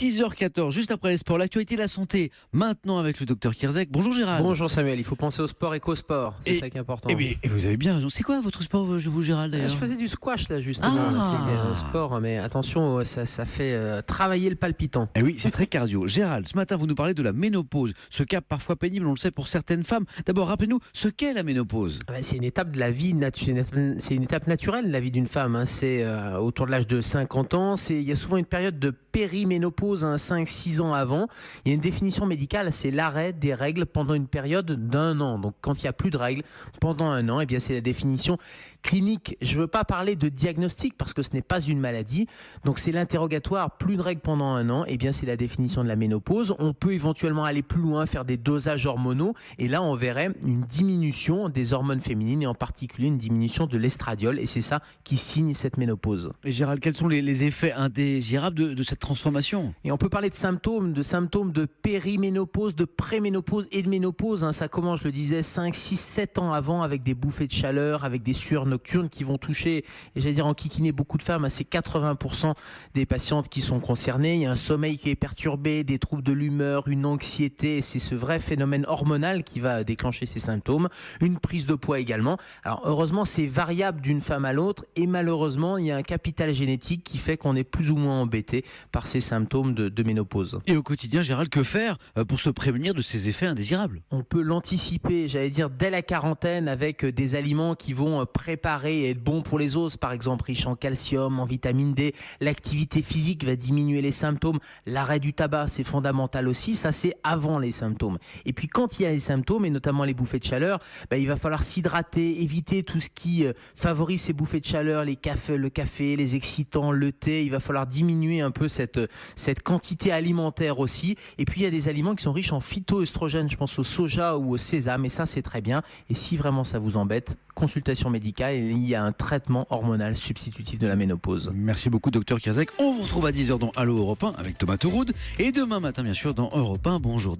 6h14, juste après les sports, l'actualité de la santé. Maintenant avec le docteur Kierzek. Bonjour Gérald. Bonjour Samuel, il faut penser au sport et qu'au sport, c'est ça qui est important. Et vous avez bien raison. C'est quoi votre sport, vous Gérald d'ailleurs? Je faisais du squash là justement, Ah. c'est sport, mais attention, ça fait travailler le palpitant. Eh oui, c'est très cardio. Gérald, ce matin vous nous parlez de la ménopause. Ce cap parfois pénible, on le sait pour certaines femmes. D'abord, rappelez-nous ce qu'est la ménopause. C'est une étape de la vie, c'est une étape naturelle de la vie d'une femme. C'est autour de l'âge de 50 ans. Il y a souvent une période de périménopause, 5-6 ans avant. Il y a une définition médicale, c'est l'arrêt des règles pendant une période d'1 an. Donc quand il n'y a plus de règles pendant 1 an, eh bien c'est la définition clinique. Je ne veux pas parler de diagnostic parce que ce n'est pas une maladie. Donc c'est l'interrogatoire, plus de règles pendant 1 an, eh bien c'est la définition de la ménopause. On peut éventuellement aller plus loin, faire des dosages hormonaux et là on verrait une diminution des hormones féminines et en particulier une diminution de l'estradiol et c'est ça qui signe cette ménopause. Et Gérald, quels sont les effets indésirables de cette transformation? Et on peut parler de symptômes de périménopause, de préménopause et de ménopause. Ça commence, je le disais, 5, 6, 7 ans avant avec des bouffées de chaleur, avec des sueurs nocturnes qui vont toucher, et j'allais dire enquiquiner beaucoup de femmes. C'est 80% des patientes qui sont concernées. Il y a un sommeil qui est perturbé, des troubles de l'humeur, une anxiété. C'est ce vrai phénomène hormonal qui va déclencher ces symptômes. Une prise de poids également. Alors heureusement, c'est variable d'une femme à l'autre et malheureusement, il y a un capital génétique qui fait qu'on est plus ou moins embêté par ces symptômes de ménopause. Et au quotidien, Gérald, que faire pour se prémunir de ces effets indésirables? On peut l'anticiper, j'allais dire, dès la quarantaine avec des aliments qui vont préparer et être bons pour les os, par exemple riches en calcium, en vitamine D. L'activité physique va diminuer les symptômes. L'arrêt du tabac, c'est fondamental aussi. Ça, c'est avant les symptômes. Et puis quand il y a les symptômes, et notamment les bouffées de chaleur, il va falloir s'hydrater, éviter tout ce qui favorise ces bouffées de chaleur, le café, les excitants, le thé. Il va falloir diminuer un peu cette quantité alimentaire aussi. Et puis il y a des aliments qui sont riches en phytoestrogènes, je pense au soja ou au sésame, et ça c'est très bien. Et si vraiment ça vous embête, consultation médicale, et il y a un traitement hormonal substitutif de la ménopause. Merci beaucoup docteur Kierzek. On vous retrouve à 10h dans Allo Europe 1 avec Thomas Touroud et demain matin bien sûr dans Europe 1 Bonjour.